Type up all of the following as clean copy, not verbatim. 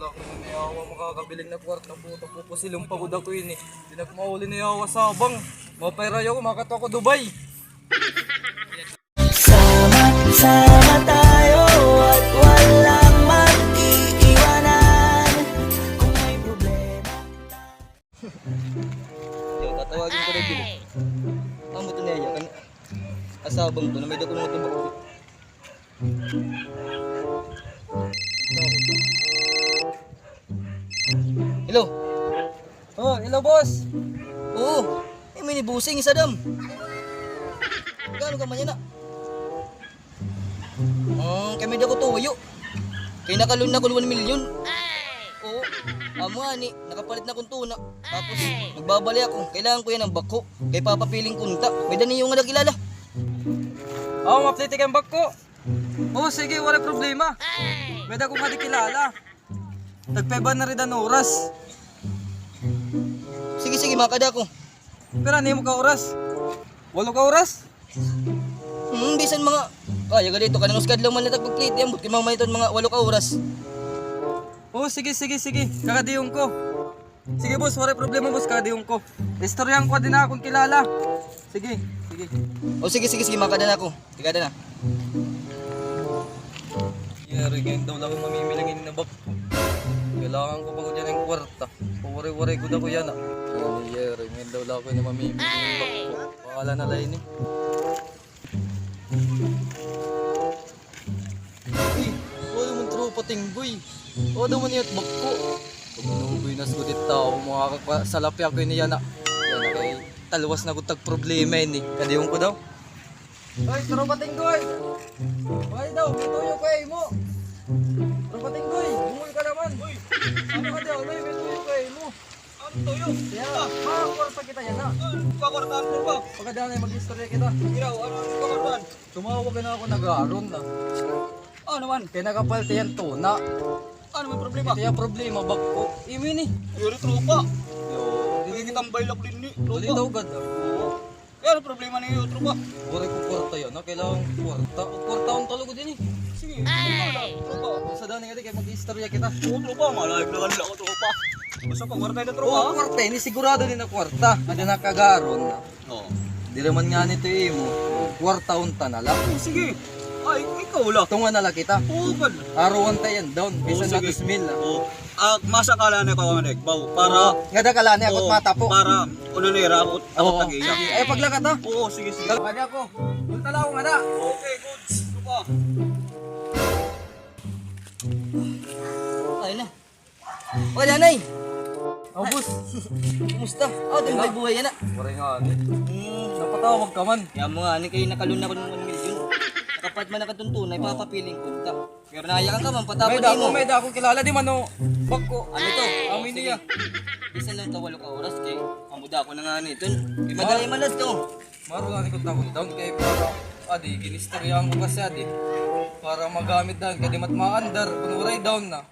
wala ko na niyawa makakabiling na kwarta po. Tapos silong pagod ako yun eh. Pinagmauli niyawa sabang. Mapayrayo ko, makato ako Dubai. Sama tayo at walang mag-iiwanan kung may problema. Yung tatawagin ko rin dito. Ang buto niya yan. Asabang to na may dako mo ito bako. Hello? Oh, hello boss. Oo. May nibusing isa dam. Gano'n ka man yan na? Kami dako tuyo. Kaya nakalun na ko 1 milyon. Oo. Amo ani, nakapalit na kong tuna. Tapos nagbabali ako. Kailangan ko yan ng bako. Kaya papapiling kunta. May dani yung nagkilala. Mapliti kang bag ko. Oh, sige, wala problema. May dako nga di kilala. Nagpeba na rin ang oras. Sige, makada ko. Pero ano mo ka oras? 8 ka oras? Bisan mga... Kaya ganito ka nang uskad lang man na tagpagpliti. Ambot kay mga maniton mga 8 ka oras. Oh, sige. Kakadiyong ko. Sige boss, wala problema boss, kakadiyong ko. Istoryahan ko din na akong kilala. Sige. O sige, makada na ako. Tikada na. Yari, ngayon daw lang akong mamimilangin na bag ko. Kailangan ko pa ko dyan ng kwarta. Pawari-wari ko na ko yan ah. Yari, ngayon daw lang ako na mamimilangin ng bag ko. Pakala na lain eh. Wala naman tropa tinggoy. Wala naman niyat bag ko. Pag minuboy na sulit tao, mga salapi ako yun yan ah. Yan na kay talwas na kutag problema yun eh. Kadiyong ko daw. Hoy, tropa tinggoy! Hoy daw, bituyo ko eh mo! Tropa tinggoy, bumuy ka naman! Hoy! Ano ka daw, may bituyo ko eh mo! Ang tuyo? Yeah, makakwarta kita yan na! Kakwartaan mo ba? Pagkadaan na mag-istorya kita. Iraw, ano ang kakwartaan? Tumawag na ako nag-aaron na. Ano man? Kaya nakapalti yan tuna. Ano may problema? Ito yung problema, bag ko. Imin eh. Yuri tropa. Yo. Hindi kitang bailak din ni. Dali daw ganda. Kaya ano problema niyo, tropa? Uri ko kwarta yan, kailangan kwarta. Kwarta ang talago din eh. Sige, tropa. Sa daan nga di, kaya mag-istorya kita. Oo, tropa, malayag na kanila ko, tropa. Basta pa kwarta na, tropa. Oo, kwarta, ini sigurado din na kwarta. Ano na kagaron na. Oo. Di naman nga nito eh mo. Kwarta unta na lang. Sige. Ay, ikaw lang. Tunga na lang kita. Oo, gan. Arawan tayo yan, down. Bisa na 2,000 lang. Oo. Masa kala na ko nga nagbaw para nga da kala ni akot mata po. Para unanira ako tagiya. Ay paglakat ha. Oo, sige. Kadi ako. Punta lang ako nga da. Okay, good. Supa. Ay na. Wala nay. Oh, boss. Kumusta? Tinggal buhay yan na. Pare nga ani. Napatawag ka man. Yan mo nga, kayo nakalun na ko ng 1 milyon. Nakapat man nakatuntunay, papapiling kunta. Pero nahayakan ka man, patapon mo. May da akong kilala di man no. Bag ko. Ano to? Amin niya. Isa lang tawalo ka oras kay amuda ko na nga nito. Kay madali malas to. Maro nga ni ko takot down kay para adi ginistoryahan ko kasi adi. Para magamit dan kay di mat maandar kun waray down na.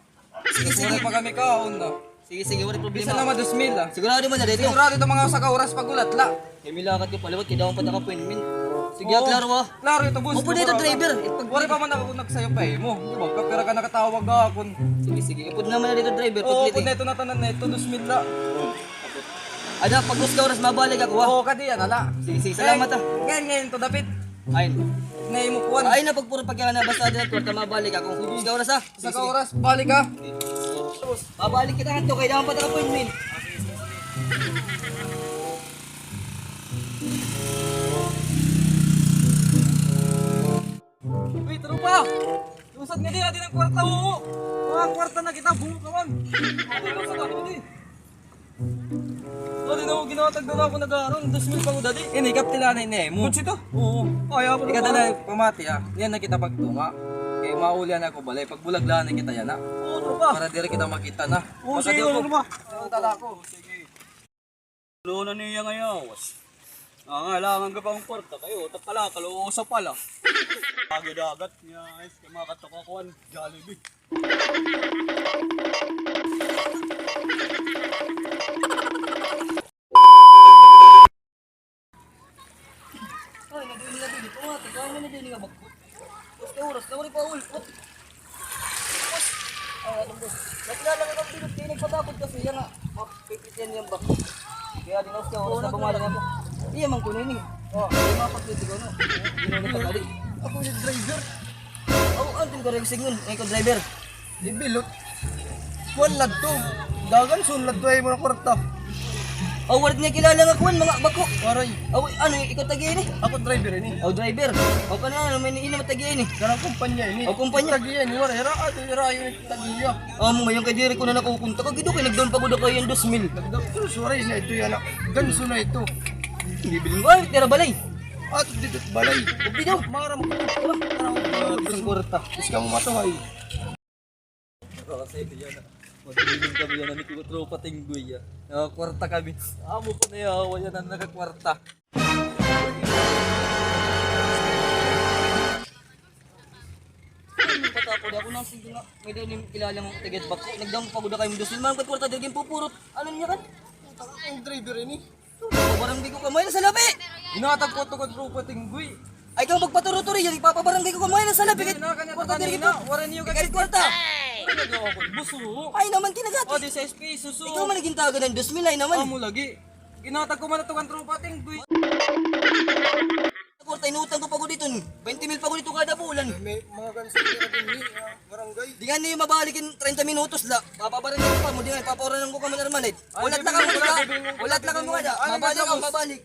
Sige pa kami kaon na. Sige, wala problema. Bisa naman 2,000 ah. Sigurado man na dito. Sigurado ito mga usa ka oras pagulat la. Kay milakat ko palawat kay daw pa ta appointment. Sige, klaro ah. Klaro ito boss. Upo dito driver. Wala pa man ako nagsayo pa eh mo. Di ba? Kapira ka nakatawag ako. Sige. Ipod naman na dito driver. Oo, pud neto na tanan neto 2,000 la. Ada pag gusto ka oras mabalik ako ah. Oo, kadi yan ala. Sige, salamat ah. Ngayon to dapit. Ayun. Nay mo kuan. Ay na pagpuro pagkana basta dito kwarta mabalik ako. Gusto ka oras ah. Sa ka oras balik ka. Mabalik kita hanto kay daw pa ta appointment. Uy, tropa! Lusad nga di natin ang kwarta mo! Mga kwarta na kita, bungo ka man! Ate, lusad ako di! Dali na ako ginawatag na ako nag-aaron, 2,000 pa ko dali. Inikap tila na inemo. Kutsi to? Oo. Kaya pa ika dala, pamati ah. Yan na kita pagtunga. Kaya maulian ako balay, pag bulaglaan na kita yan ah. Oo, tropa. Para dire kita makita na. Oo, sige, tropa. Tala ko. Sige. Ano na niya ngayawas? Nangangailangan ka pang kwarta kayo. Tapala, kaloosa pala. Agad-agad niya. Ay, makatok ako ang Jollibee. Ay, nagawin na din. Pumati, kaya na din nga bako. Basta oras na wala pa ulit. boss. Nakilala ka kang bilot, kaya nagpatakot kasi yan nga. Mapipitian yan ba? Kaya din ako siya, oras na bumalang ako. Iya man ko na ini. Kaya mapagpiti ko no. Ginuli pa kali. Ako yung driver. Ako, antin ko rin singon, ay ko driver. Ibilot. Walad to. Dagan sunlad to ay mga kwarta. Award niya kilala nga kuwan, mga bako. Waray. Aw, ano yung ikaw tagiya ni? Ako driver ini. Aw, driver. Aw, ka na, may ina matagiya ni. Karang kumpanya ini. O, kumpanya. Tagiyan, wala. Hira ato, hira yung tagiya. Mo ngayon kay diri ko na nakukunta ka gido kay nagdoon pa gud ako yung 2,000. Sus, waray na ito yan. Ganso na ito. Bibiling ko ay tira balay. At dito balay. Ubi daw. Mara mo ko. Isang kwarta. Is ka mo matuhay. Kasi yan. Magbiling kami yan ni tropa tinggoy ya. Nakakwarta kami. Amo po na yawa yan ang nakakwarta. Patapo di ako nang sige nga. May daw ni kilala mong tiget bako. Nagdam pa gud kay 2,000 man kwarta daging pupurot. Ano niya kan? Ang driver ini. Barangay ko kamay na sa labi. Inatag ko to ko tropa tinggoy. Ay kang magpaturo-turo yan ipapabarangay ko kamay na sa labi. Kaya na Kwarta diri kanina. ko. Wala niyo Kay kwarta. Nagawa ko. Buso. Ay naman kinagat. O, di 6 pesos. Ikaw man naging taga ng 2,000 ay naman. Amo lagi. Inatag ko man ito kan tropa tinggoy. Kwarta inutang ko pa ko dito. 20,000 pa ko dito kada bulan. May mga ganso na din ni barangay. Di nga niyo mabalikin 30 minutos la. Papabarangay ko pa mo di nga papauranan ko ka man naman eh. Walat na kang mga. Walat na kang mga. Mabalik ako, mabalik.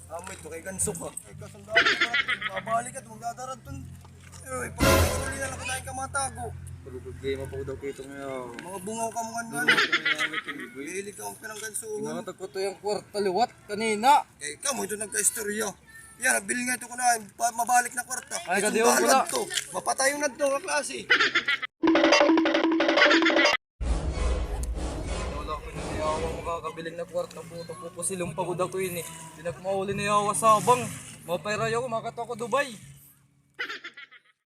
Amoy to kay ganso ka. Ay kasundalo ka. Babalik at magdadarat dun. Ay, pagkakuli na lang ka tayong kamatago. Game pa ko daw kito ngayon. Mga bungaw ka mga ano. Bili ka ang pinanggansuhan. Inatag ko to yung kwarta liwat kanina. Eh, kamo ito nagka-istorya. Yan, nabili nga ito ko na, mabalik na kwarta. Ay, Itong kadiwan ko balag na. to. Mapatayo na ito, klase. Wala ko na niyawa makakabiling na kwarta po. Tapo po silong pagod ako yun eh. Pinagmauli na yawa sa abang. Mapera ako, makato ako Dubai.